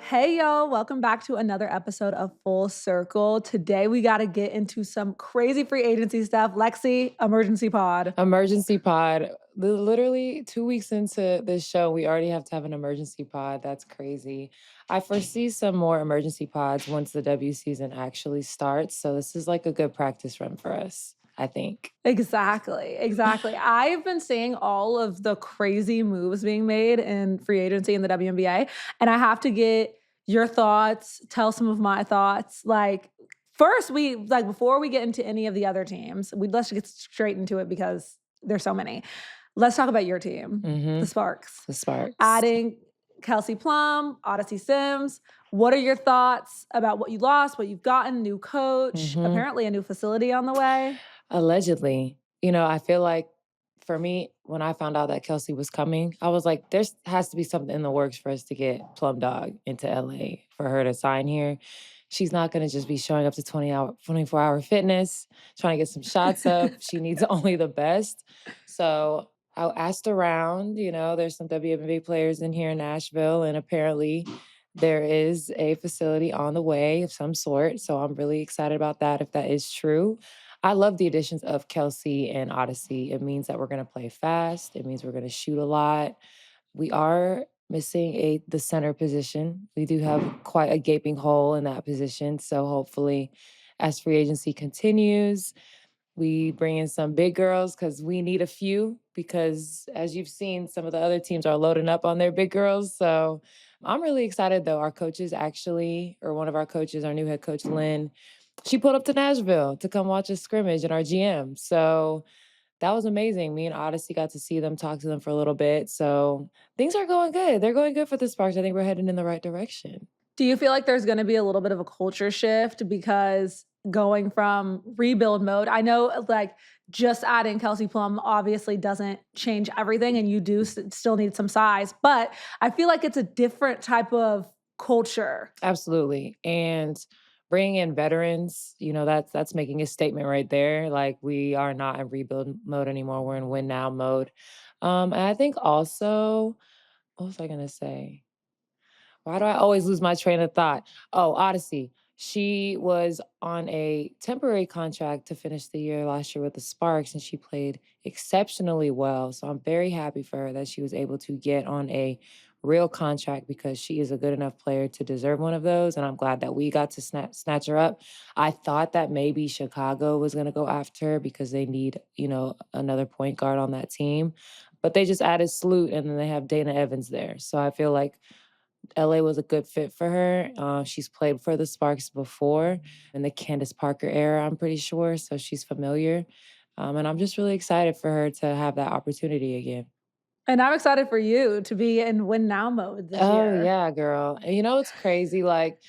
Hey, y'all, welcome back to another episode of Full Circle. Today, we got to get into some crazy free agency stuff. Lexie, emergency pod. Emergency pod. Literally 2 weeks into this show, we already have to have an emergency pod. That's crazy. I foresee some more emergency pods once the W season actually starts. So this is like a good practice run for us, I think. Exactly. I've been seeing all of the crazy moves being made in free agency in the WNBA, and I have to get your thoughts, tell some of my thoughts. First, before we get into any of the other teams, let's get straight into it because there's so many. Let's talk about your team, the Mm-hmm. Sparks. The Sparks. Adding Kelsey Plum, Odyssey Sims. What are your thoughts about what you lost, what you've gotten, new coach, Mm-hmm. apparently a new facility on the way? Allegedly. I feel like for me, when I found out that Kelsey was coming, I was like, there has to be something in the works for us to get Plum Dog into LA for her to sign here. She's not going to just be showing up to 24-hour fitness, trying to get some shots up. She needs only the best. So I asked around, there's some WNBA players in here in Nashville, and apparently there is a facility on the way of some sort. So I'm really excited about that if that is true. I love the additions of Kelsey and Odyssey. It means that we're gonna play fast. It means we're gonna shoot a lot. We are missing the center position. We do have quite a gaping hole in that position. So hopefully, as free agency continues, we bring in some big girls because we need a few. Because as you've seen, some of the other teams are loading up on their big girls. So I'm really excited though. Our coaches actually, or one of our coaches, our new head coach, Lynn, she pulled up to Nashville to come watch a scrimmage and our GM. So that was amazing. Me and Odyssey got to see them, talk to them for a little bit. So things are going good. They're going good for the Sparks. I think we're heading in the right direction. Do you feel like there's gonna be a little bit of a culture shift because going from rebuild mode, I know just adding Kelsey Plum obviously doesn't change everything and you do still need some size, but I feel like it's a different type of culture. Absolutely. And bringing in veterans, that's making a statement right there. Like we are not in rebuild mode anymore. We're in win now mode. And I think also, what was I gonna say? Why do I always lose my train of thought? Oh, Odyssey. She was on a temporary contract to finish the year last year with the Sparks, and she played exceptionally well. So I'm very happy for her that she was able to get on a real contract because she is a good enough player to deserve one of those. And I'm glad that we got to snatch her up. I thought that maybe Chicago was going to go after her because they need, another point guard on that team. But they just added Sloot, and then they have Dana Evans there. So I feel like LA was a good fit for her. She's played for the Sparks before in the Candace Parker era, I'm pretty sure. So she's familiar. And I'm just really excited for her to have that opportunity again. And I'm excited for you to be in win now mode this Oh, year. yeah, girl. And it's crazy. Like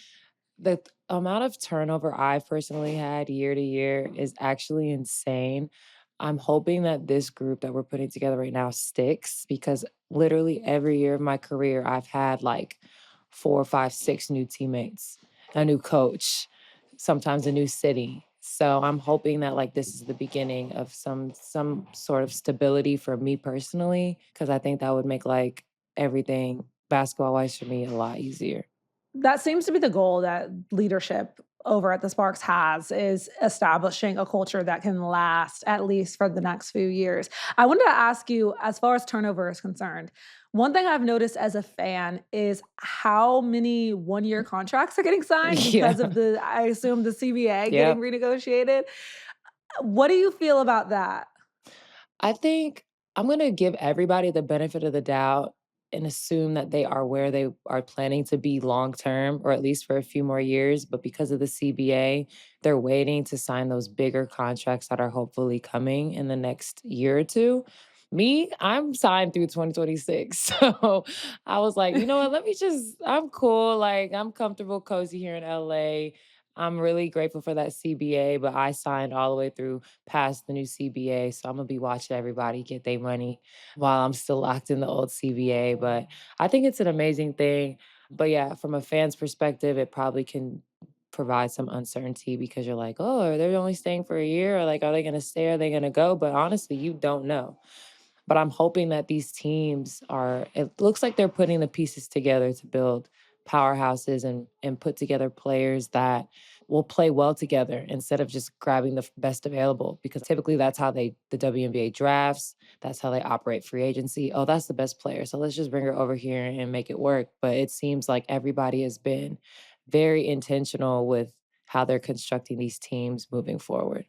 the amount of turnover I've personally had year to year is actually insane. I'm hoping that this group that we're putting together right now sticks because literally every year of my career, I've had like 4, 5, 6 new teammates, a new coach, sometimes a new city. So I'm hoping that like this is the beginning of some sort of stability for me personally, because I think that would make like everything basketball wise for me a lot easier. That seems to be the goal that leadership over at the Sparks has is establishing a culture that can last at least for the next few years. I wanted to ask you, as far as turnover is concerned, one thing I've noticed as a fan is how many one-year contracts are getting signed Yeah. because of I assume the CBA getting Yep. renegotiated. What do you feel about that? I think I'm gonna give everybody the benefit of the doubt and assume that they are where they are planning to be long term, or at least for a few more years. But because of the CBA, they're waiting to sign those bigger contracts that are hopefully coming in the next year or two. Me, I'm signed through 2026. So I was like, you know what? I'm cool. Like, I'm comfortable, cozy here in LA. I'm really grateful for that CBA, but I signed all the way through past the new CBA. So I'm gonna be watching everybody get their money while I'm still locked in the old CBA. But I think it's an amazing thing. But yeah, from a fan's perspective, it probably can provide some uncertainty because you're like, oh, are they only staying for a year? Or like, are they gonna stay? Are they gonna go? But honestly, you don't know. But I'm hoping that these teams it looks like they're putting the pieces together to build powerhouses and put together players that will play well together instead of just grabbing the best available, because typically that's how the WNBA drafts, that's how they operate free agency. Oh, that's the best player, so let's just bring her over here and make it work. But it seems like everybody has been very intentional with how they're constructing these teams moving forward.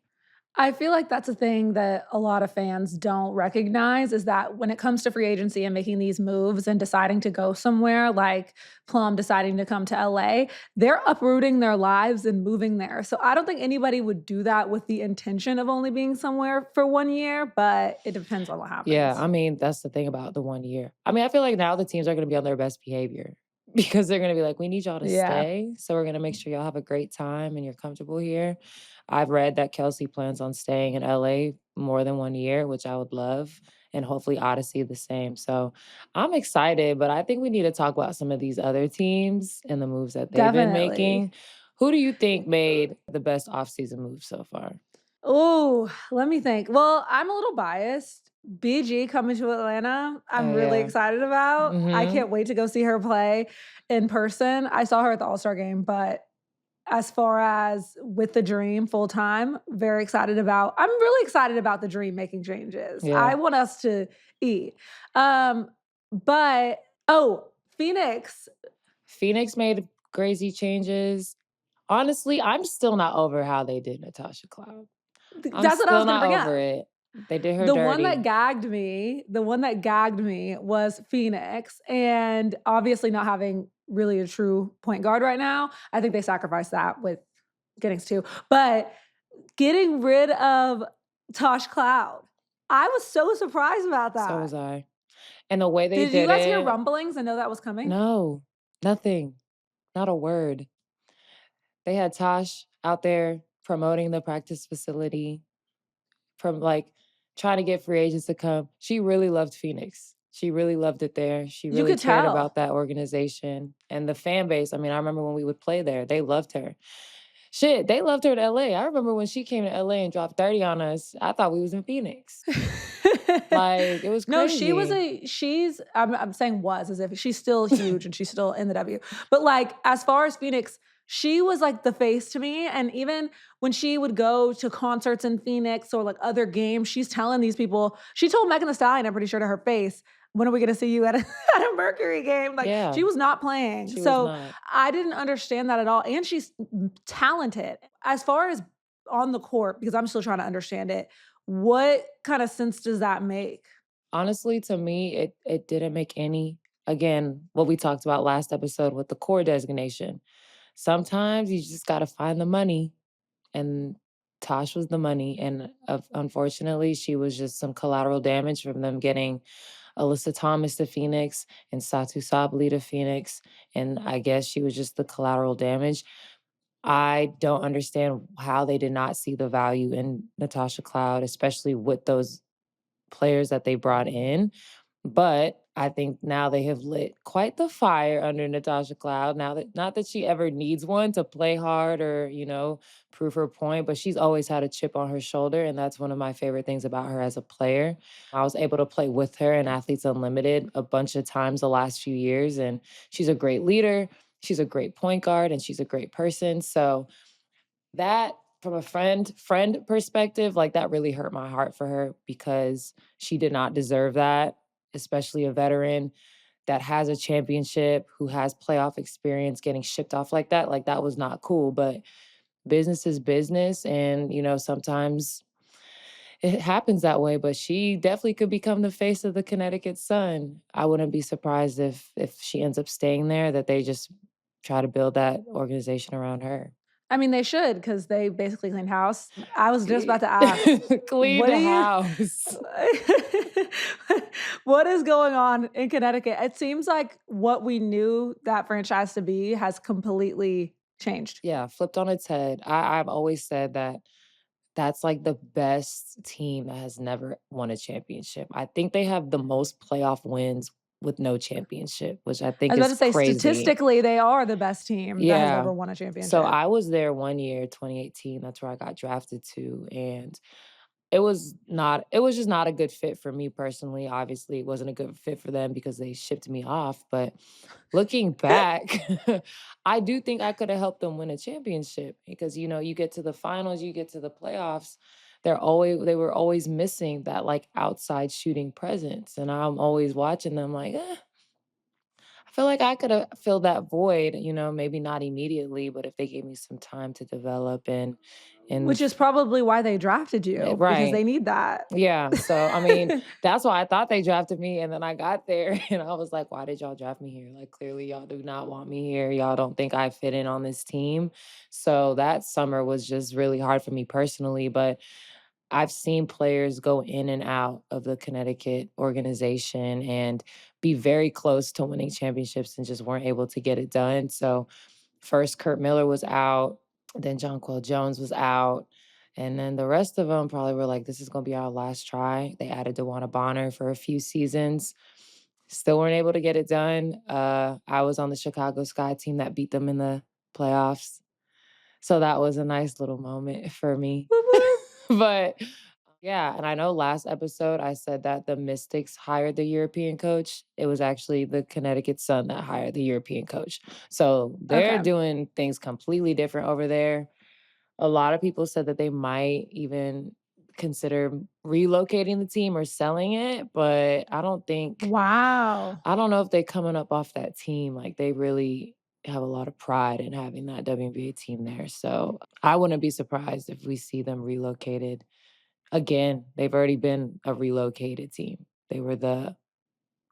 I feel like that's a thing that a lot of fans don't recognize is that when it comes to free agency and making these moves and deciding to go somewhere, like Plum deciding to come to LA, they're uprooting their lives and moving there. So I don't think anybody would do that with the intention of only being somewhere for 1 year, but it depends on what Yeah, happens. I mean, that's the thing about the 1 year. I mean, I feel like now the teams are gonna be on their best behavior because they're gonna be like, "We need y'all to Yeah, stay, so we're gonna make sure y'all have a great time and you're comfortable here." I've read that Kelsey plans on staying in LA more than 1 year, which I would love, and hopefully Odyssey the same. So, I'm excited, but I think we need to talk about some of these other teams and the moves that they've been definitely. making. Who do you think made the best offseason move so far? Oh, let me think. Well, I'm a little biased. BG coming to Atlanta, I'm Oh, really yeah. excited about. I Mhm. can't wait to go see her play in person. I saw her at the All-Star game, but as far as with the Dream full time, very excited about. I'm really excited about the Dream making changes. Yeah. I want us to eat. Um, but oh, Phoenix, Phoenix made crazy changes. Honestly, I'm still not over how they did Natasha Cloud. I'm that's what I still was gonna not bring over up. it. They did her dirty. The one that gagged me was Phoenix, and obviously not having really a true point guard right now, I think they sacrificed that with getting two. But getting rid of Tosh Cloud, I was so surprised about So that. was I. And the way they Did you did guys hear it, rumblings and know that was coming? no, nothing, not a word. They had Tosh out there promoting the practice facility, from like trying to get free agents to come. She really loved Phoenix. She really loved it there. She You really could cared about tell. that organization and the fan base. I mean, I remember when we would play there, they loved her. Shit, they loved her to LA. I remember when she came to LA and dropped 30 on us, I thought we was in Phoenix. Like, it was No, she was crazy. a she's I'm saying was as if she's still huge and she's still in the W. But like as far as Phoenix, she was like the face to me. And even when she would go to concerts in Phoenix or like other games, she's telling these people, she told Megan Thee Stallion, I'm pretty sure to her face, when are we gonna see you at a, at a Mercury game? Like Yeah, she was not playing. she was So not. I didn't understand that at all. And she's talented. As far as on the court, because I'm still trying to understand it, what kind of sense does that make? Honestly, to me, it didn't make any, again, what we talked about last episode with the core designation. Sometimes you just gotta find the money, and Tosh was the money, and unfortunately, she was just some collateral damage from them getting Alyssa Thomas to Phoenix and Satu Sabali to Phoenix, and I guess she was just the collateral damage. I don't understand how they did not see the value in Natasha Cloud, especially with those players that they brought in. But I think now they have lit quite the fire under Natasha Cloud. Now that, not that she ever needs one to play hard or, prove her point, but she's always had a chip on her shoulder. And that's one of my favorite things about her as a player. I was able to play with her in Athletes Unlimited a bunch of times the last few years. And she's a great leader. She's a great point guard and she's a great person. So that, from a friend perspective, like, that really hurt my heart for her because she did not deserve that, especially a veteran that has a championship, who has playoff experience, getting shipped off like that was not cool. But business is business, and, sometimes it happens that way, but she definitely could become the face of the Connecticut Sun. I wouldn't be surprised if she ends up staying there, that they just try to build that organization around her. I mean, they should because they basically cleaned house. I was just Eh, about to ask, clean what do the you house. what is going on in Connecticut? It seems like what we knew that franchise to be has completely changed. Yeah, flipped on its head. I've always said that that's, like, the best team that has never won a championship. I think they have the most playoff wins with no championship, which I I think was about is to say crazy. statistically, they are the best team that has Yeah. ever won a So championship. I was there one year, 2018, that's where I got drafted to, and it was just not a good fit for me personally. Obviously, it wasn't a good fit for them because they shipped me off, but looking back, I do think I could have helped them win a championship because you get to the finals, you get to the playoffs, they were always missing that like outside shooting presence. And I'm always watching them like, I feel like I could have filled that void, maybe not immediately, but if they gave me some time to develop and Which is probably why they drafted you, because right. they need that. Yeah, so, I mean, that's why I thought they drafted me, and then I got there, and I was like, "Why did y'all draft me here? Like, clearly y'all do not want me here. Y'all don't think I fit in on this team." So that summer was just really hard for me personally, but I've seen players go in and out of the Connecticut organization and be very close to winning championships and just weren't able to get it done. So first Kurt Miller was out, then Jonquel Jones was out, and then the rest of them probably were like, "This is gonna be our last try." They added DeWanna Bonner for a few seasons. Still weren't able to get it done. I was on the Chicago Sky team that beat them in the playoffs. So that was a nice little moment for me. Whoop, whoop. But yeah, and I know last episode I said that the Mystics hired the European coach. It was actually the Connecticut Sun that hired the European coach. So they're Okay. doing things completely different over there. A lot of people said that they might even consider relocating the team or selling it, but Wow. I don't know if they coming up off that team. Like they really have a lot of pride in having that WNBA team there. So I wouldn't be surprised if we see them relocated again. They've already been a relocated team. They were the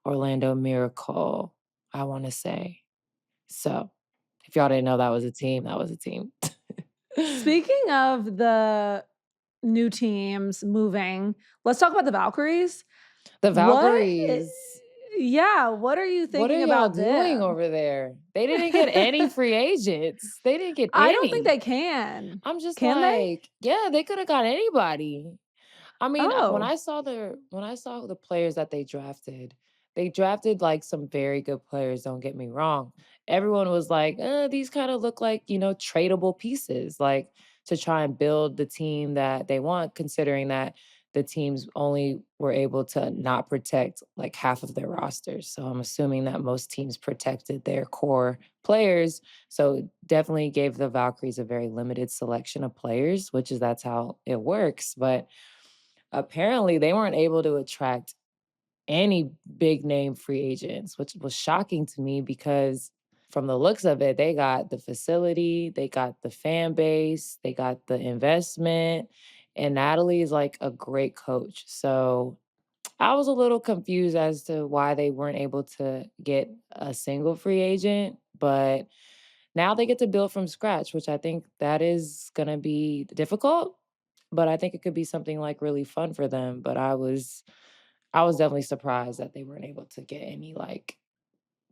Orlando Miracle, I want to say. So if y'all didn't know that was a team, that was a team. Speaking of the new teams moving, let's talk about the Valkyries. The What Valkyries. Yeah, what are you What are thinking y'all about doing them? over there? They didn't get any free agents. They didn't get I don't think any. they can. I'm just Can they? like, yeah, they could have got anybody. I mean, Oh, when I saw the players that they drafted like some very good players, don't get me wrong. Everyone was like, these kind of look like, tradable pieces, like to try and build the team that they want, considering that the teams only were able to not protect like half of their rosters. So I'm assuming that most teams protected their core players. So it definitely gave the Valkyries a very limited selection of players, that's how it works. But apparently, they weren't able to attract any big name free agents, which was shocking to me because from the looks of it, they got the facility, they got the fan base, they got the investment, and Natalie is like a great coach. So I was a little confused as to why they weren't able to get a single free agent, but now they get to build from scratch, which I think that is gonna be difficult, but I think it could be something, like, really fun for them, but I was definitely surprised that they weren't able to get any, like,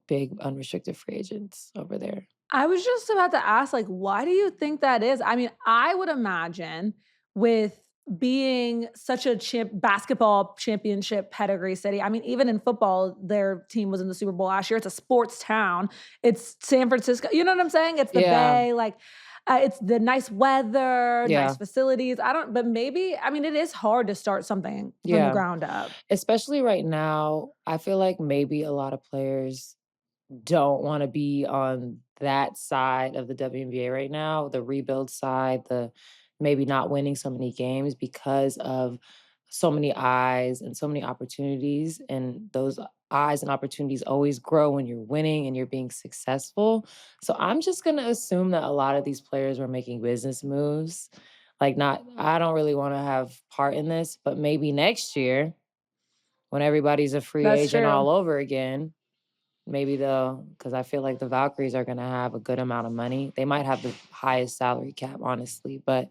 big unrestricted free agents over there. I was just about to ask, like, why do you think that is? I mean, I would imagine with being such a basketball championship pedigree city. I mean, even in football, their team was in the Super Bowl last year. It's a sports town. It's San Francisco. You know what I'm saying? It's the Yeah, Bay. Like, it's the nice weather, nice yeah, facilities. I don't, but maybe, I mean, it is hard to start something from the yeah. ground up. Especially right now, I feel like maybe a lot of players don't wanna be on that side of the WNBA right now, the rebuild side, the maybe not winning so many games because of so many eyes and so many opportunities, and those eyes and opportunities always grow when you're winning and you're being successful. So I'm just gonna assume that a lot of these players were making business moves. Like, not I don't really wanna have part in this, but maybe next year when everybody's a free That's agent true. all over again, maybe they'll, because I feel like the Valkyries are gonna have a good amount of money. They might have the highest salary cap, honestly, but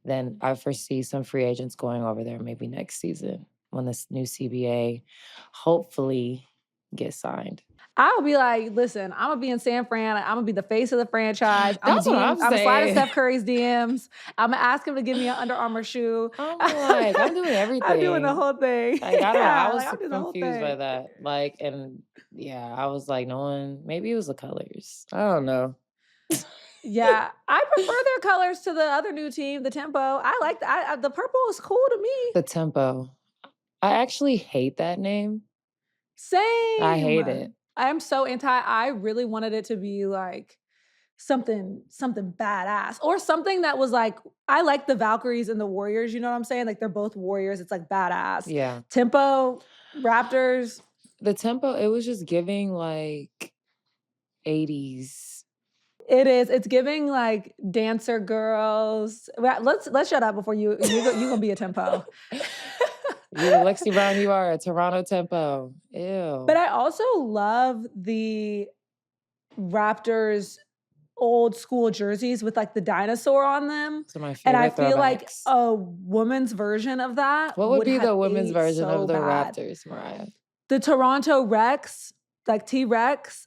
then I foresee some free agents going over there maybe next season when this new CBA hopefully gets signed. I'll be like, listen, I'm gonna be in San Fran. I'm gonna be the face of the franchise. I'm gonna That's what DM. I'm I'm gonna slide in saying. Steph Curry's DMs. I'm gonna ask him to give me an Under Armour shoe. I'm like, I'm doing I'm doing the everything. whole thing. Like, I don't know, I Yeah, was like I'm doing the whole confused by thing. that. Like, and yeah, I was like, no one maybe it was the colors. I don't know. Yeah, I prefer their colors to the other new team, the Tempo. I like the purple is cool to me. The Tempo. I actually hate that name. I Same. hate it. I'm so anti. I really wanted it to be like something badass or something that was like I like the Valkyries and the Warriors, you know what I'm saying? Like they're both warriors. It's like badass. Yeah. Tempo, Raptors. The Tempo, it was just giving like 80s. It is. It's giving like dancer girls. Let's shut up before you gonna be a Tempo. You Lexie Brown, you are a Toronto Tempo. Ew. But I also love the Raptors old school jerseys with like the dinosaur on them. Those are my And I favorite feel like throwbacks. a woman's version of that What would would be have the women's aged version so of the bad. Raptors, Mariah? The Toronto Rex, like T-Rex,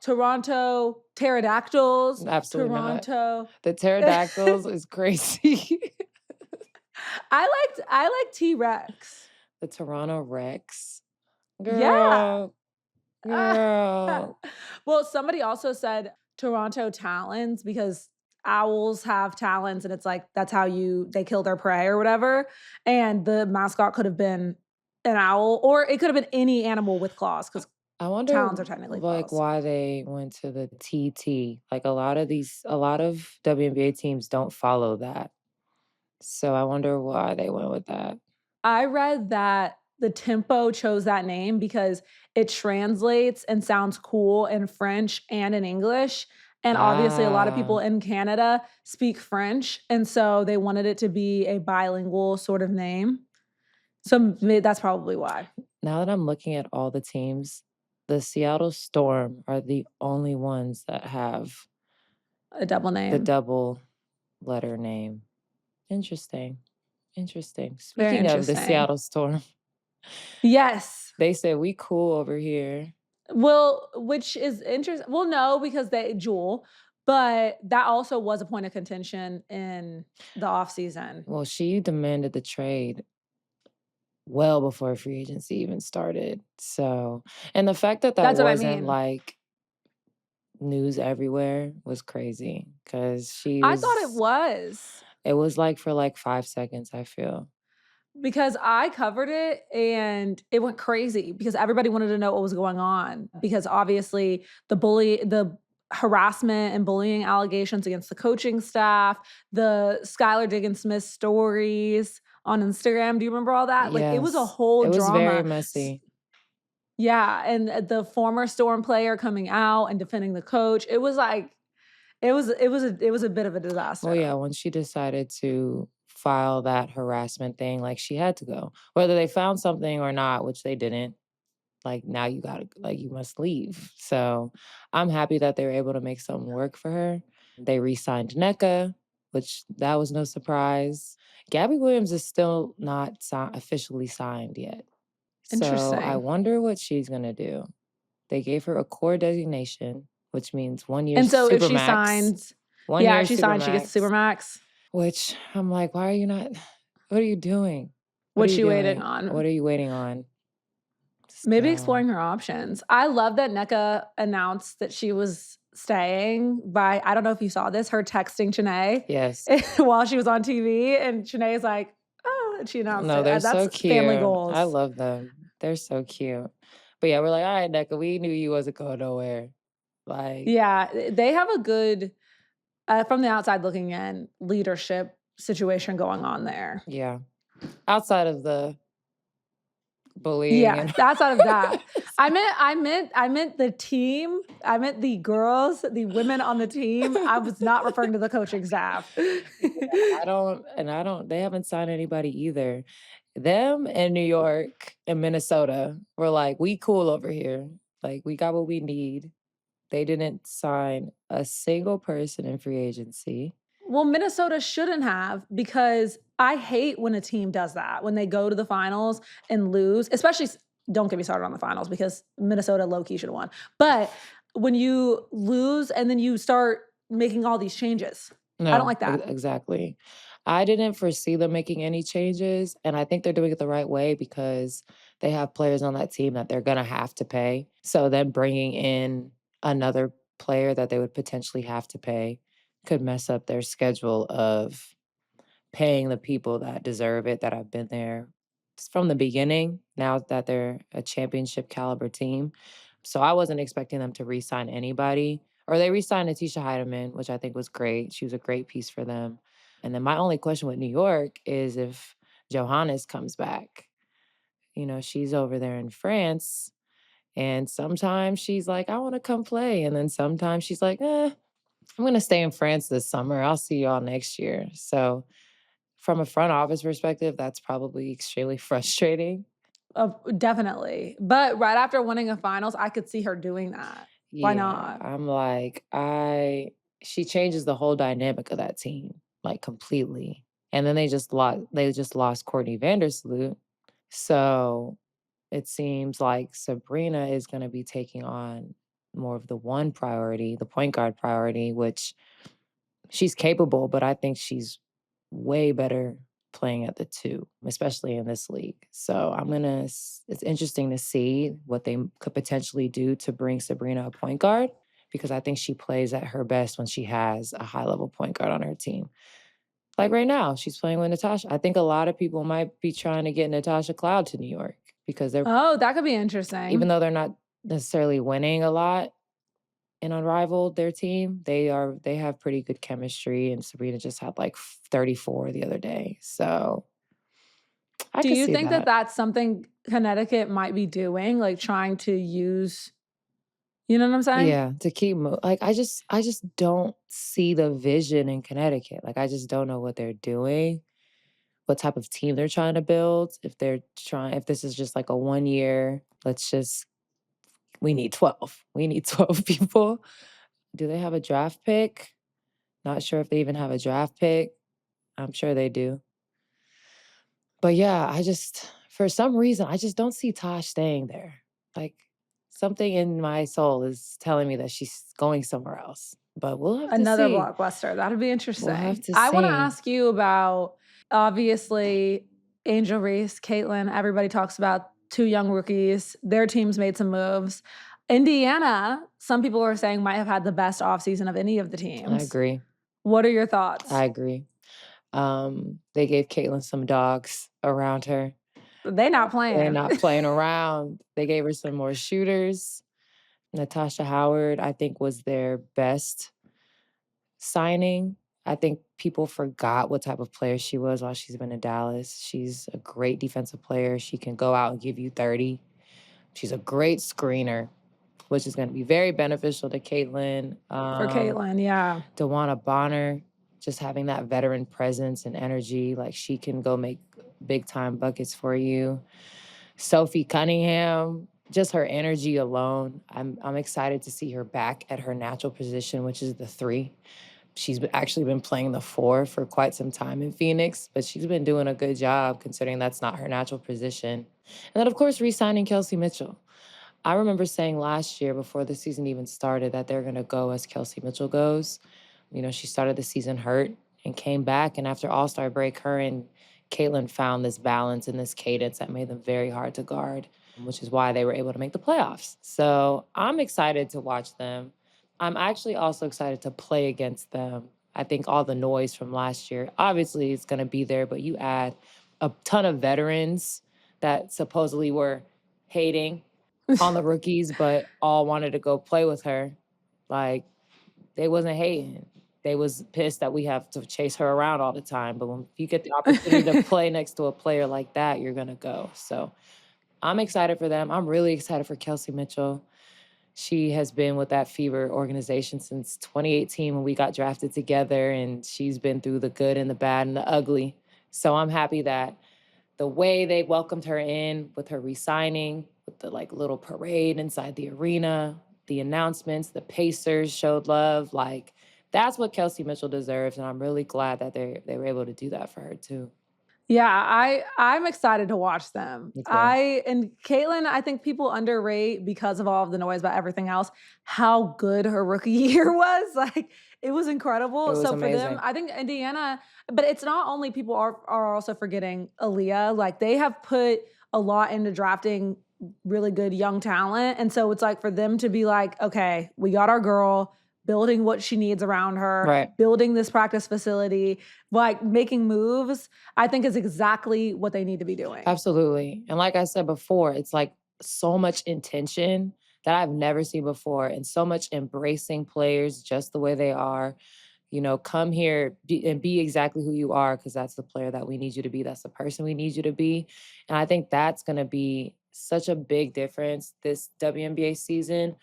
Toronto Pterodactyls, Absolutely not. Toronto. The pterodactyls is crazy. I like T-Rex. The Toronto Rex. Yeah. Girl. Well, somebody also said Toronto talons because owls have talons and it's like that's how they kill their prey or whatever. And the mascot could have been an owl or it could have been any animal with claws because I wonder, talons are technically like, claws. why they went to the TT. Like, a lot of WNBA teams don't follow that. So I wonder why they went with that. I read that the Tempo chose that name because it translates and sounds cool in French and in English. And obviously, a lot of people Ah. in Canada speak French. And so they wanted it to be a bilingual sort of name. So that's probably why. Now that I'm looking at all the teams, the Seattle Storm are the only ones that have A double the name. double letter name. Interesting. Interesting. Very Speaking of the interesting. Seattle Storm, Yes. they said we cool over here. Well, which is interesting. Well, no, because they Jewel, but that also was a point of contention in the offseason. Well, she demanded the trade well before free agency even started. So, and the fact that that That's what I wasn't mean. like news everywhere was crazy because I thought it was. it was like for like 5 seconds, I feel. Because I covered it and it went crazy because everybody wanted to know what was going on because obviously the harassment and bullying allegations against the coaching staff, the Skylar Diggins-Smith stories on Instagram. Do you remember all that? Like it was a Yes. whole It was very drama. messy. Yeah, and the former Storm player coming out and defending the coach. It was like it was a bit of a disaster. Well, yeah, when she decided to file that harassment thing, like she had to go. Whether they found something or not, which they didn't, like now you gotta like you must leave. So I'm happy that they were able to make something work for her. They re-signed NECA, which that was no surprise. Gabby Williams is still not officially signed yet. So I Interesting. wonder what she's gonna do. They gave her a core designation, which means 1 year And so if she supermax. signs, 1 yeah, year if she signs, she gets supermax. Supermax. Which I'm like, why are you not? What are you doing? What are What's you she waiting doing? on? What are you waiting on? Maybe So, exploring her options. I love that NECA announced that she was staying by, I don't know if you saw this, her texting Chanae yes. while she was on TV. And Chanae's like, oh, and she announced No, it. they're That's so family cute. goals. I love them. They're so cute. But yeah, we're like, all right, NECA, we knew you wasn't going nowhere. Like, Yeah, they have a good, from the outside looking in, leadership situation going on there. yeah. Outside of the bullying Yeah, and outside of that. I meant the team. I meant the girls, the women on the team. I was not referring to the coaching staff. they haven't signed anybody either. Them and New York and Minnesota were like, we cool over here. Like, we got what we need. They didn't sign a single person in free agency. Well, Minnesota shouldn't have because I hate when a team does that, when they go to the finals and lose, especially don't get me started on the finals because Minnesota low-key should have won. But when you lose and then you start making all these changes, I don't like that. Exactly. I didn't foresee them making any changes, and I think they're doing it the right way because they have players on that team that they're gonna have to pay. So then bringing in another player that they would potentially have to pay could mess up their schedule of paying the people that deserve it, that have been there from the beginning, now that they're a championship caliber team. So I wasn't expecting them to re-sign anybody. Or they re-signed Atisha Heidemann, which I think was great. She was a great piece for them. And then my only question with New York is if Johannes comes back. You know, she's over there in France. And sometimes she's like, I want to come play. And then sometimes she's like, I'm going to stay in France this summer. I'll see y'all next year. So from a front office perspective, that's probably extremely frustrating. Definitely. But right after winning a finals, I could see her doing that. Why Yeah, not? I'm like, she changes the whole dynamic of that team, like, completely. And then they just lost Courtney Vandersloot. So it seems like Sabrina is gonna be taking on more of the one priority, the point guard priority, which she's capable, but I think she's way better playing at the 2, especially in this league. So it's interesting to see what they could potentially do to bring Sabrina a point guard because I think she plays at her best when she has a high level point guard on her team. Like right now, she's playing with Natasha. I think a lot of people might be trying to get Natasha Cloud to New York because Oh, that could be even interesting. though they're not necessarily winning a lot, and Unrivaled, their team, they have pretty good chemistry, and Sabrina just had, like, 34 the other day, so I Do could you see think that that. that's something Connecticut might be doing, like trying to use, you know what I'm saying? Yeah, to keep like, I just don't see the vision in Connecticut, like, I just don't know what they're doing, what type of team they're trying to build, if this is just, like, a 1 year, we need 12. We need 12 people. Do they have a draft pick? Not sure if they even have a draft pick. I'm sure they do. But yeah, for some reason, I just don't see Tosh staying there. Like something in my soul is telling me that she's going somewhere else. But we'll have to Another see. blockbuster. That'd be We'll have interesting. to I wanna see. ask you about, obviously, Angel Reese, Caitlin, everybody talks about 2 young rookies. Their teams made some moves. Indiana, some people are saying might have had the best offseason of any of the I teams. agree. What are your thoughts? I agree. They gave Caitlin some dogs around her. They not They're playing. not playing around. They gave her some more shooters. Natasha Howard, I think, was their best signing. I think people forgot what type of player she was while she's been in Dallas. She's a great defensive player. She can go out and give you 30. She's a great screener, which is going to be very beneficial to Caitlin. For Caitlin, yeah. Dewana Bonner, just having that veteran presence and energy, like she can go make big time buckets for you. Sophie Cunningham, just her energy alone. I'm excited to see her back at her natural position, which is the 3. She's actually been playing the 4 for quite some time in Phoenix, but she's been doing a good job considering that's not her natural position. And then, of course, re-signing Kelsey Mitchell. I remember saying last year before the season even started that they're going to go as Kelsey Mitchell goes. You know, she started the season hurt and came back. And after All-Star break, her and Caitlin found this balance and this cadence that made them very hard to guard, which is why they were able to make the playoffs. So I'm excited to watch them. I'm actually also excited to play against them. I think all the noise from last year, obviously, is going to be there, but you add a ton of veterans that supposedly were hating on the rookies, but all wanted to go play with her. Like, they wasn't hating. They was pissed that we have to chase her around all the time. But when you get the opportunity to play next to a player like that, you're gonna go. So I'm excited for them. I'm really excited for Kelsey Mitchell. She has been with that Fever organization since 2018 when we got drafted together, and she's been through the good and the bad and the ugly. So I'm happy that the way they welcomed her in with her re-signing, with the like little parade inside the arena, the announcements, the Pacers showed love. Like that's what Kelsey Mitchell deserves, and I'm really glad that they were able to do that for her too. Yeah, I'm excited to watch them. Me too. I and Caitlin, I think people underrate because of all of the noise about everything else, how good her rookie year was. Like it was It incredible. was So for them, amazing. I think Indiana, but it's not only people are also forgetting Aaliyah. Like they have put a lot into drafting really good young talent. And so it's like for them to be like, okay, we got our girl, building what she needs around her, Right. building this practice facility, like making moves, I think is exactly what they need to be doing. Absolutely. And like I said before, it's like so much intention that I've never seen before, and so much embracing players just the way they are. You know, come here and be exactly who you are, because that's the player that we need you to be. That's the person we need you to be. And I think that's going to be such a big difference this WNBA season,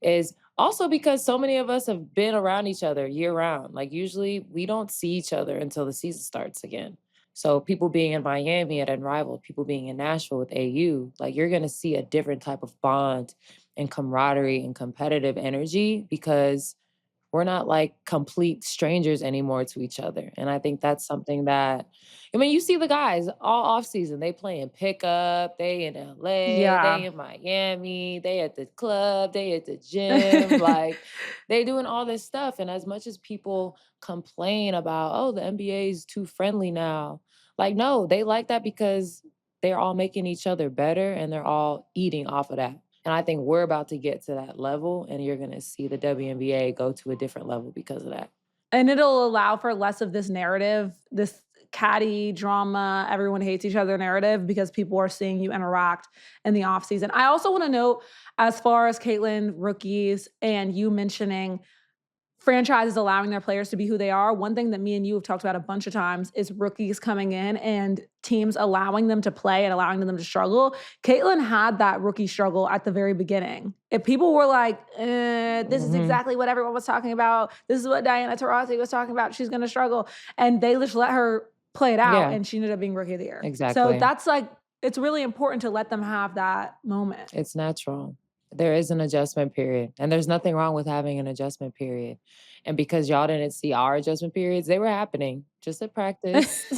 is also because so many of us have been around each other year round. Like, usually we don't see each other until the season starts again. So people being in Miami at Unrivaled, people being in Nashville with AU, like, you're going to see a different type of bond and camaraderie and competitive energy, because we're not like complete strangers anymore to each other. And I think that's something that, I mean, you see the guys all offseason, they playing pickup, they in LA, Yeah. they in Miami, they at the club, they at the gym, like, they doing all this stuff. And as much as people complain about, oh, the NBA is too friendly now, like, no, they like that because they're all making each other better and they're all eating off of that. And I think we're about to get to that level, and you're gonna see the WNBA go to a different level because of that. And it'll allow for less of this narrative, this catty drama, everyone hates each other narrative, because people are seeing you interact in the offseason. I also want to note, as far as Caitlin, rookies, and you mentioning franchises allowing their players to be who they are, one thing that me and you have talked about a bunch of times is rookies coming in and teams allowing them to play and allowing them to struggle. Caitlin had that rookie struggle at the very beginning. If people were like, this is Mhm. exactly what everyone was talking about, this is what Diana Taurasi was talking about, she's going to struggle. And they just let her play it out, Yeah, and she ended up being rookie of the year. So exactly. that's like, it's really important to let them have that moment. It's natural. There is an adjustment period, and there's nothing wrong with having an adjustment period. And because y'all didn't see our adjustment periods, they were happening just at practice.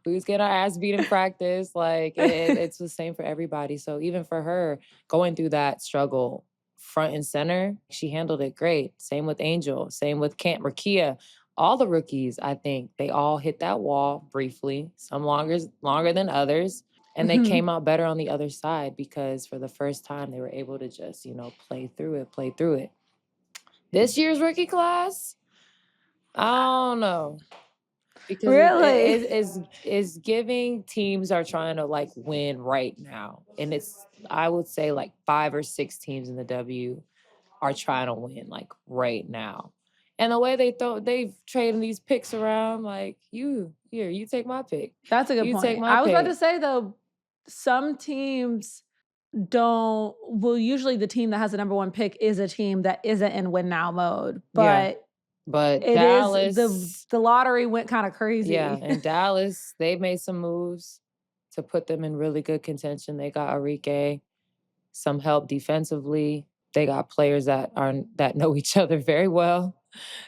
We was getting our ass beat in practice. Like, it's the same for everybody. So even for her, going through that struggle front and center, she handled it great. Same with Angel, same with Camp Rakia. All the rookies, I think, they all hit that wall briefly, some longer than others. And they Mhm. came out better on the other side, because for the first time they were able to just, play through it. This year's rookie class, I don't know, because Really? is giving teams are trying to like win right now. And it's, I would say, like 5 or 6 teams in the W are trying to win like right now. And the way they've trading these picks around, like, you take my pick. That's a good You take point. my I was about pick. to say, though, some teams don't, well, usually the team that has the number 1 pick is a team that isn't in win now mode, Yeah. but But it is Dallas, the lottery went kinda yeah, crazy. and Dallas, they made some moves to put them in really good contention. They got Arike, some help defensively. They got players that know each other very well.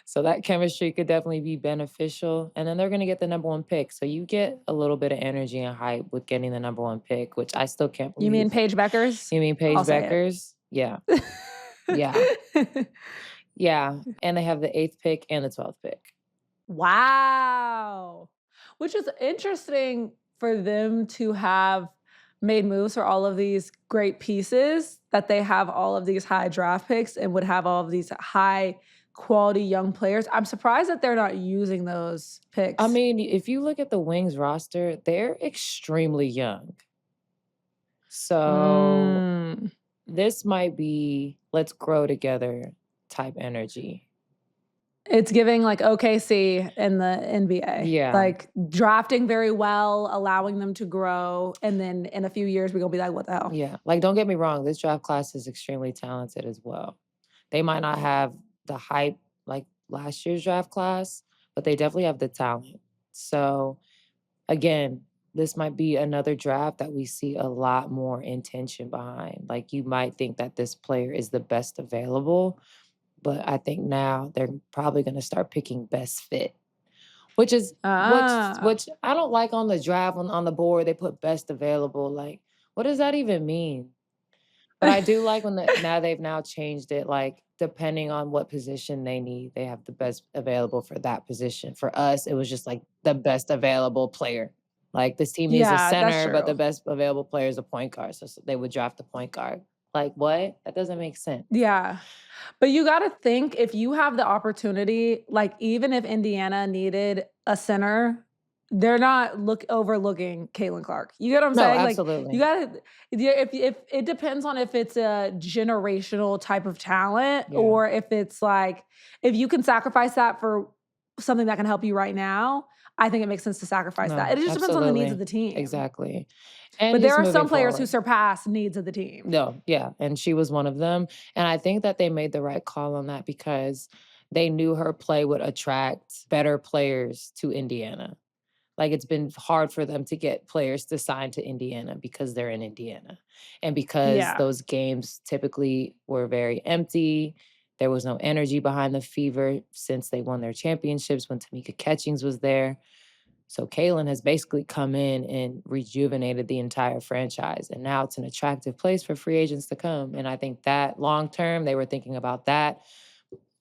So that chemistry could definitely be beneficial. And then they're gonna get the number 1 pick. So you get a little bit of energy and hype with getting the number 1 pick, which I still can't You mean believe. Paige Beckers? You mean Paige I'll say Beckers? Yeah. Yeah. it. Yeah. And they have the 8th pick and the 12th pick. Wow. Which is interesting for them to have made moves for all of these great pieces, that they have all of these high draft picks and would have all of these high quality young players. I'm surprised that they're not using those I picks. mean, if you look at the Wings roster, they're extremely young. So Mm. this might be let's grow together type energy. It's giving like OKC in the NBA, Yeah. like drafting very well, allowing them to grow, and then in a few years we're gonna be like, what the hell? Yeah. Like, don't get me wrong, this draft class is extremely talented as well. They might not have the hype like last year's draft class, but they definitely have the talent. So again, this might be another draft that we see a lot more intention behind. Like, you might think that this player is the best available, but I think now they're probably going to start picking best fit, which is Ah. which I don't like on the draft on the board. They put best available. Like, what does that even mean? But I do like when now they've now changed it. Like, depending on what position they need, they have the best available for that position. For us, it was just like the best available player. Like, this team needs a Yeah, that's center, but the true. best available player is a point guard. So they would draft the point guard. Like, what? That doesn't make sense. Yeah. But you got to think if you have the opportunity, like even if Indiana needed a center, they're not overlooking Caitlin Clark. You get what I'm No, saying? Like you absolutely. got to, if it depends on if it's a generational type of talent Yeah. or if it's like, if you can sacrifice that for something that can help you right now, I think it makes sense to sacrifice No, that. It just depends on the needs of absolutely. the team. Exactly. And But there just are moving some players who forward. surpass needs of the team. No, yeah, and she was one of them, and I think that they made the right call on that because they knew her play would attract better players to Indiana. Like, it's been hard for them to get players to sign to Indiana because they're in Indiana, and because Yeah. those games typically were very empty. There was no energy behind the Fever since they won their championships when Tamika Catchings was there. So Kaylin has basically come in and rejuvenated the entire franchise. And now it's an attractive place for free agents to come. And I think that long term, they were thinking about that.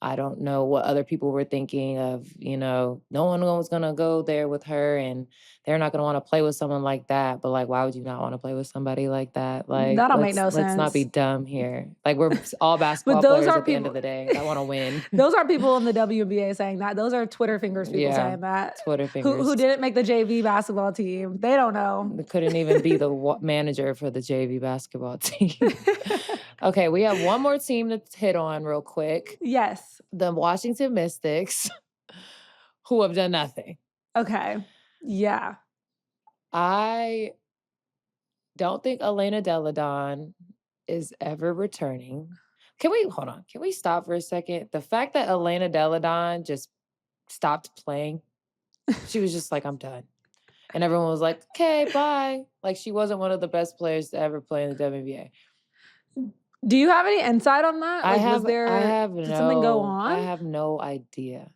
I don't know what other people were thinking of, no one was going to go there with her and they're not going to want to play with someone like that. But like, why would you not want to play with somebody like that? Like, That don't make no let's not be sense. dumb here. Like, we're all But basketball those players are at the end people of the day that want to win. those are people in the WNBA saying that. Those are Twitter fingers people Yeah, saying that. Twitter Who fingers. didn't make the JV basketball team. They don't know. Couldn't even be the manager for the JV basketball team. Okay, we have one more team to hit on real quick. Yes. The Washington Mystics, who have done nothing. Okay. Yeah. I don't think Elena Deladon is ever returning. Hold on? Can we stop for a second? The fact that Elena Deladon just stopped playing, she was just like, I'm done. And everyone was like, okay, bye. Like, she wasn't one of the best players to ever play in the WNBA. Do you have any insight on that? Like, did something go I on? have no idea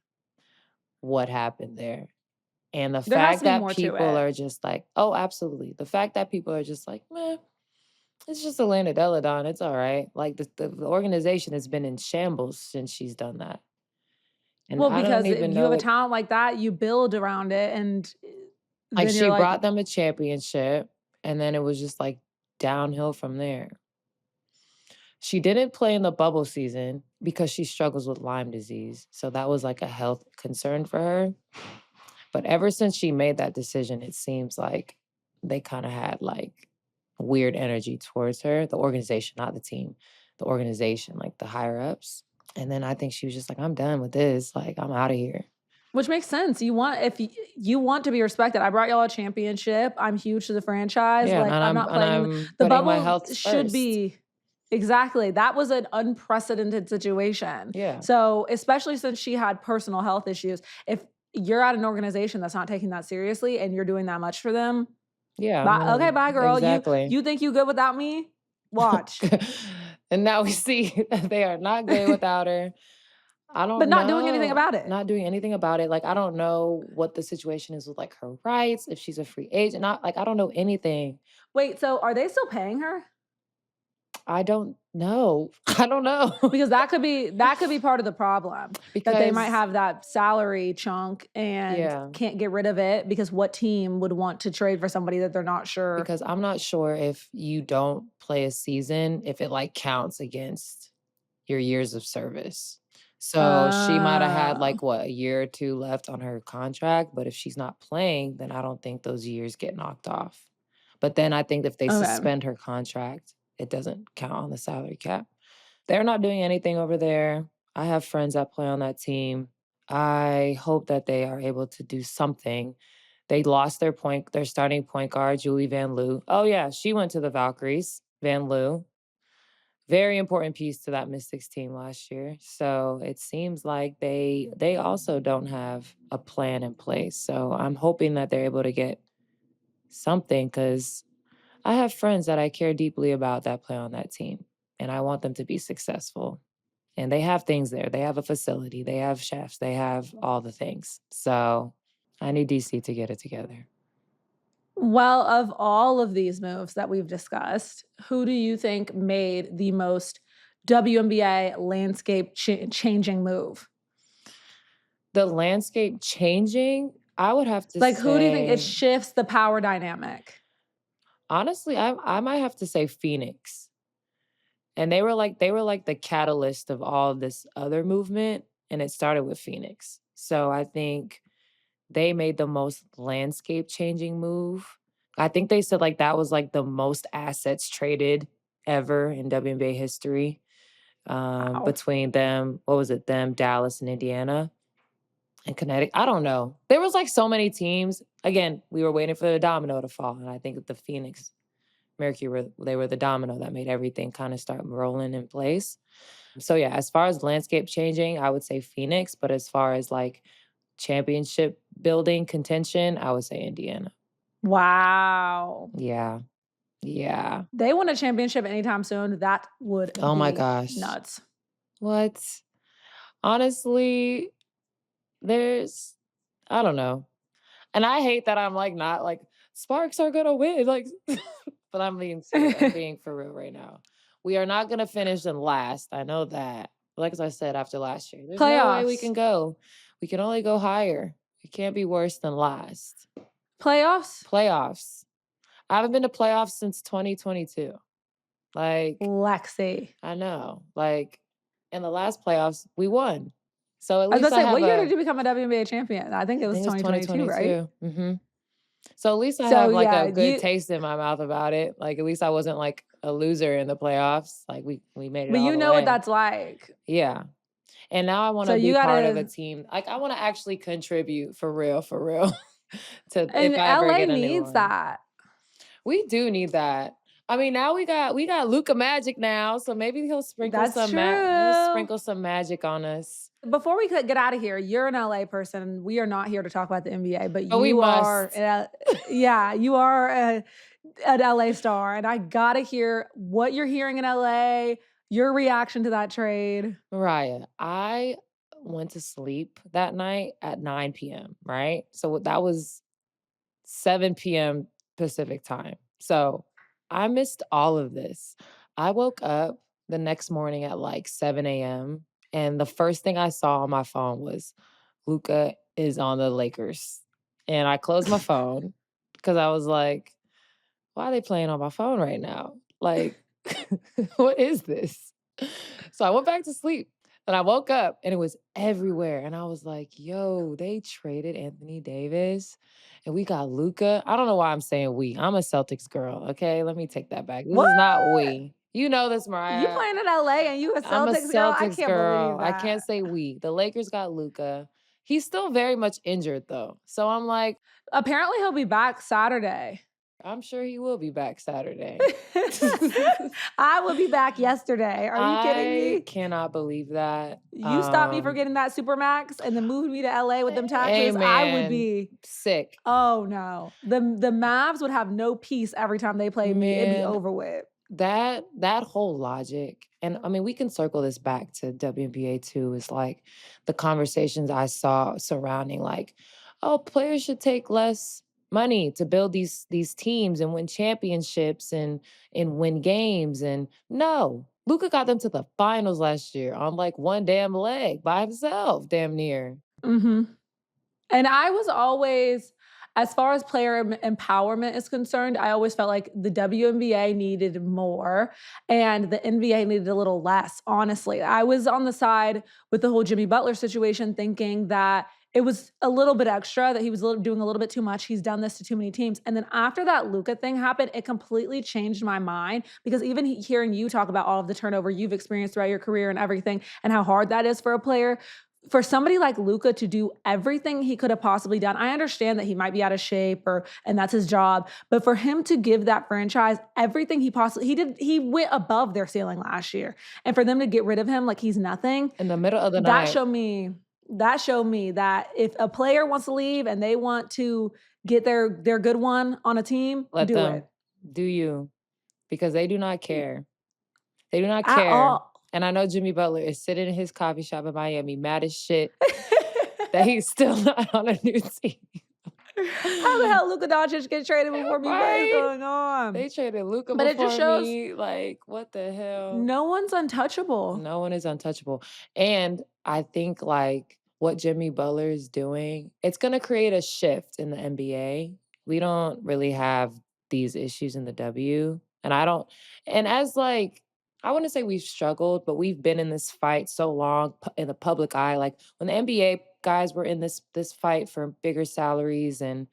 what happened there. And the There has fact to be that more to people it. are just like, oh, absolutely. The fact that people are just like, meh, it's just Elena Deladon. It's all right. Like, the organization has been in shambles since she's done that. And Well, I don't because if even you have know a it. talent like that, you build around it, and Like, then she you're like, brought them a championship, and then it was just like downhill from there. She didn't play in the bubble season because she struggles with Lyme disease. So that was like a health concern for her. But ever since she made that decision, it seems like they kind of had like weird energy towards her, the organization, not the team, the organization, like the higher ups. And then I think she was just like, I'm done with this. Like, I'm out of here. which makes sense. If you want to be respected. I brought y'all a championship. I'm huge to the franchise. Yeah, Like, and I'm not I'm playing the putting my bubble health should first. be. Exactly. That was an unprecedented situation. Yeah. So, especially since she had personal health issues, if you're at an organization that's not taking that seriously and you're doing that much for them, Yeah. okay, bye, girl. Exactly. You think you good without me? Watch. And now we see that they are not good without her. I don't But know. not doing anything about it. Not doing anything about it. Like, I don't know what the situation is with like her rights, if she's a free agent. I don't know anything. Wait, so are they still paying her? I don't know. I don't know. Because that could be part of the problem. That they might Because have that salary chunk and can't get rid of it because what team would want to trade for somebody that they're not sure? Because I'm not sure if you don't play a season, if it like counts against your years of service. So she might have had like a year or two left on her contract, but if she's not playing, then I don't think those years get knocked off. But then I think if they suspend her contract, it doesn't count on the salary cap. They're not doing anything over there. I have friends that play on that team. I hope that they are able to do something. They lost their starting point guard, Julie Van Loo. Oh yeah, she went to the Valkyries, Van Loo. Very important piece to that Mystics team last year. So it seems like they also don't have a plan in place. So I'm hoping that they're able to get something because I have friends that I care deeply about that play on that team, and I want them to be successful. And they have things there. They have a facility. They have chefs. They have all the things. So I need DC to get it together. Well, of all of these moves that we've discussed, who do you think made the most WNBA landscape changing move? The landscape changing, I would have to say. Like, who do you think it shifts the power dynamic? Honestly, I might have to say Phoenix. And they were like the catalyst of all of this other movement, and it started with Phoenix. So I think they made the most landscape changing move. I think they said like that was like the most assets traded ever in WNBA history, Wow. between them. What was it? Them, Dallas, and Indiana, and Connecticut. I don't know. There was like so many teams. Again, we were waiting for the domino to fall, and I think the Phoenix Mercury they were the domino that made everything kind of start rolling in place. So yeah, as far as landscape changing, I would say Phoenix, but as far as like championship building contention, I would say Indiana. Wow. Yeah. Yeah. They won a championship anytime soon. That would Oh my be gosh. nuts. What? Honestly, there's I don't know. And I hate that I'm like not like Sparks are gonna win. Like but I'm being serious. I'm being for real right now. We are not gonna finish in last. I know that. Like as I said after last year, there's no way we Playoffs. can go. We can only go higher. We can't be worse than last. Playoffs? Playoffs. I haven't been to playoffs since 2022. Like, Lexie. I know. Like, in the last playoffs, we won. So at I was least gonna I say, have what year did a you become a WNBA champion? I think it I was think it's 2022, right? 2022. So at least I So have like yeah, a good you taste in my mouth about it. Like at least I wasn't like a loser in the playoffs. Like we made it but all you the know what way. that's like. Yeah. And now I want So to you be part of a gotta team. Like I want to actually contribute for real to if and I ever LA get a new needs one. that. We do need that. I mean, now we got Luka Magic now, so maybe That's true. he'll sprinkle some magic on us. Before we could get out of here, you're an LA person. We are not here to talk about the NBA, but But we you are, must. yeah, you are an LA star, and I gotta hear what you're hearing in LA, your reaction to that trade. Mariah, I went to sleep that night at 9 p.m., right? So that was 7 p.m. Pacific time. So I missed all of this. I woke up the next morning at like 7 a.m. and the first thing I saw on my phone was Luka is on the Lakers. And I closed my phone because I was like, why are they playing on my phone right now? Like, what is this? So I went back to sleep and I woke up and it was everywhere. And I was like, yo, they traded Anthony Davis and we got Luka. I don't know why I'm saying we. I'm a Celtics girl. Okay. Let me take that back. This What? is not we. You know this, You Mariah. playing in LA and you a I'm a Celtics girl? I Celtics can't believe girl. I can't that. say we. The Lakers got Luka. He's still very much injured though. So I'm like, Apparently, he'll be back Saturday. I'm sure he will be back Saturday. I will be back yesterday. Are you kidding I me? cannot believe that. You stopped me from getting that Supermax and then moved me to LA with them Hey taxes. I would man, be, sick. oh no. The Mavs would have no peace every time they played me. It'd be Man, over with. that whole logic, and I mean, we can circle this back to WNBA too, is like the conversations I saw surrounding like, oh, players should take less money to build these teams and win championships and win games. And no, Luca got them to the finals last year on like one damn leg by himself, damn near. Hmm. And I was always, as far as player empowerment is concerned, I always felt like the WNBA needed more and the NBA needed a little less, honestly. I was on the side with the whole Jimmy Butler situation, thinking that it was a little bit extra, that he was doing a little bit too much. He's done this to too many teams. And then after that Luka thing happened, it completely changed my mind because even hearing you talk about all of the turnover you've experienced throughout your career and everything and how hard that is for a player, for somebody like Luka to do everything he could have possibly done, I understand that he might be out of shape and that's his job, but for him to give that franchise everything he did, he went above their ceiling last year. And for them to get rid of him like he's nothing, In the middle of the that night, showed me that showed me that if a player wants to leave and they want to get their good one on a team, let do them it. do you because they do not care. They do not At care. all. And I know Jimmy Butler is sitting in his coffee shop in Miami, mad as shit that he's still not on a new team. How the hell Luka Doncic get traded before me? What is Right? going on? They traded Luca But it just before shows me. Like, what the hell? no one's untouchable. No one is untouchable. And I think like what Jimmy Butler is doing, it's gonna create a shift in the NBA. We don't really have these issues in the W. And I don't and as like I wouldn't say we've struggled, but we've been in this fight so long in the public eye. Like when the NBA guys were in this fight for bigger salaries and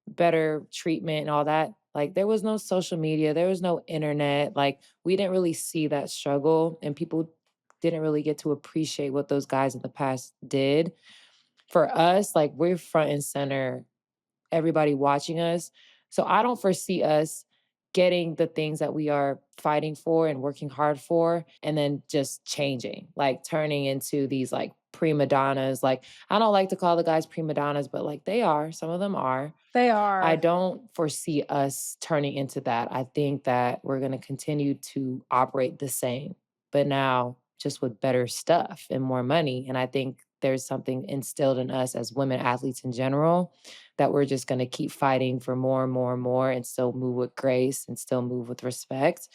better treatment and all that, like there was no social media, there was no internet. Like we didn't really see that struggle, and people didn't really get to appreciate what those guys in the past did. For us, like we're front and center, everybody watching us. So I don't foresee us getting the things that we are fighting for and working hard for and then just changing, like turning into these like prima donnas. Like I don't like to call the guys prima donnas, but like they are, some of them are. They I are. don't foresee us turning into that. I think that we're going to continue to operate the same, but now just with better stuff and more money. And I think there's something instilled in us as women athletes in general that we're just going to keep fighting for more and more and more and still move with grace and still move with respect.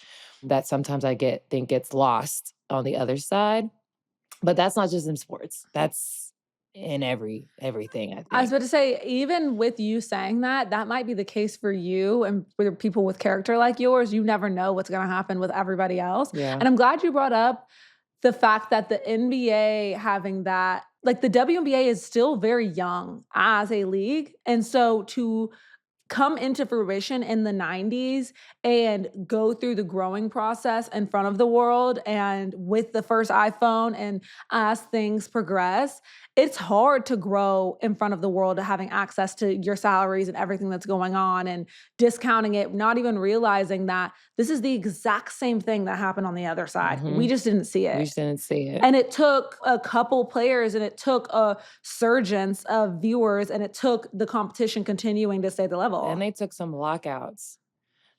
That sometimes think gets lost on the other side. But that's not just in sports. That's in everything, I I was think. about to say, even with you saying that, that might be the case for you and for people with character like yours. You never know what's going to happen with everybody else. Yeah. And I'm glad you brought up the fact that the NBA having that, like the WNBA is still very young as a league. And so to come into fruition in the 90s and go through the growing process in front of the world and with the first iPhone, and as things progress, it's hard to grow in front of the world, having access to your salaries and everything that's going on and discounting it, not even realizing that this is the exact same thing that happened on the other side. We Mhm. just didn't see We it. just didn't see it. And it took a couple players and it took a surgence of viewers and it took the competition continuing to stay the And level. they took some lockouts.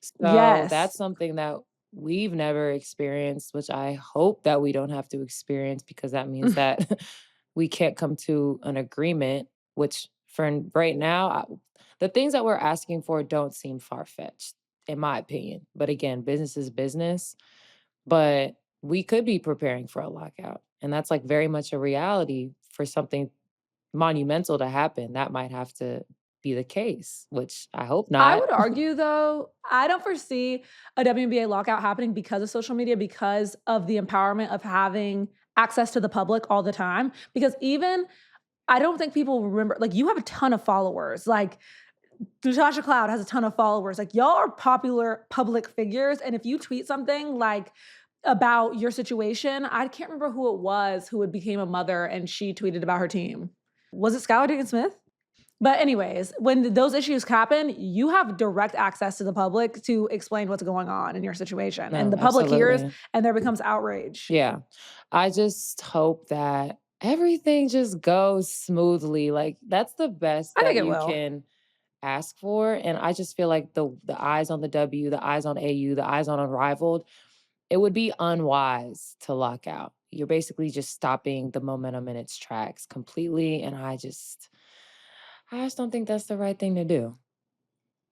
So Yes. that's something that we've never experienced, which I hope that we don't have to experience because that means that we can't come to an agreement, which right now, the things that we're asking for don't seem far fetched, in my opinion. But again, business is business. But we could be preparing for a lockout. And that's like very much a reality for something monumental to happen. That might have to be the case, which I hope I not. would argue though, I don't foresee a WNBA lockout happening because of social media, because of the empowerment of having access to the public all the time. Because even I don't think people remember, like you have a ton of followers. Like Natasha Cloud has a ton of followers. Like y'all are popular public figures. And if you tweet something like about your situation, I can't remember who it was who had became a mother and she tweeted about her team. Was it Skylar Diggins Smith? But anyways, when those issues happen, you have direct access to the public to explain what's going on in your situation. And No, the public hears absolutely. and there becomes outrage. Yeah. I just hope that everything just goes smoothly. Like that's the best I think that it you will. can ask for. And I just feel like the eyes on the W, the eyes on AU, the eyes on Unrivaled, it would be unwise to lock out. You're basically just stopping the momentum in its tracks completely. And I just don't think that's the right thing to do.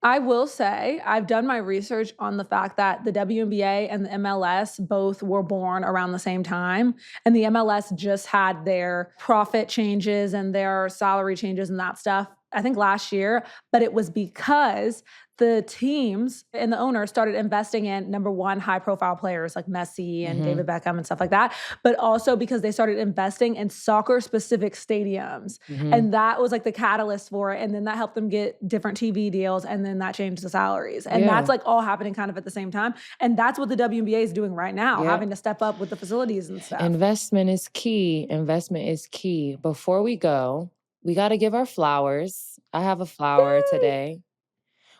I will say I've done my research on the fact that the WNBA and the MLS both were born around the same time. And the MLS just had their profit changes and their salary changes and that stuff, I think last year. But it was because the teams and the owners started investing in number one, high profile players like Messi and David Mhm. Beckham and stuff like that. But also because they started investing in soccer specific stadiums. Mhm. And that was like the catalyst for it. And then that helped them get different TV deals. And then that changed the salaries. And that's Yeah. like all happening kind of at the same time. And that's what the WNBA is doing right now, having Yep. to step up with the facilities and stuff. Investment is key. Investment is key. Before we go, we got to give our flowers. I have a flower Yay! today.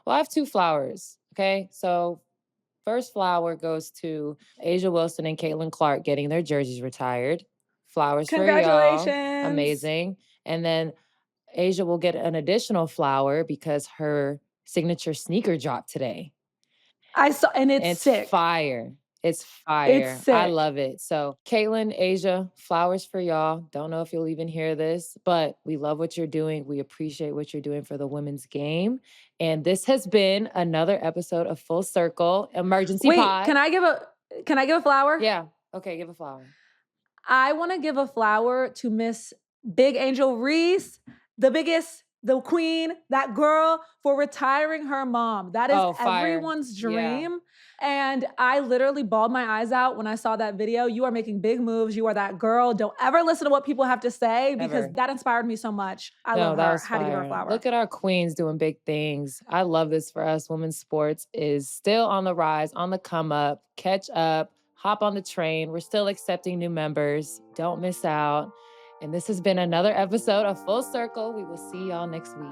Well, I have two flowers. Okay. So, first flower goes to Asia Wilson and Caitlin Clark getting their jerseys retired. Flowers for y'all. Congratulations. Amazing. And then Asia will get an additional flower because her signature sneaker dropped today. I saw, and it's It's sick. fire. It's It's fire. I sick. love it. So, Caitlin, Asia, flowers for y'all. Don't know if you'll even hear this, but we love what you're doing. We appreciate what you're doing for the women's game. And this has been another episode of Full Circle Emergency Wait, Pod. can I give a flower? Yeah. Okay, give a flower. I want to give a flower to Miss Big Angel Reese, the biggest the queen, that girl, for retiring her mom. That is Oh, fire. everyone's Yeah. dream. And I literally bawled my eyes out when I saw that video. You are making big moves. You are that girl. Don't ever listen to what people have to say because Ever. that inspired me so much. I No, love that her. was Had to give her a fire. flower. Look at our queens doing big things. I love this for us. Women's sports is still on the rise, on the come up. Catch up, hop on the train. We're still accepting new members. Don't miss out. And this has been another episode of Full Circle. We will see y'all next week.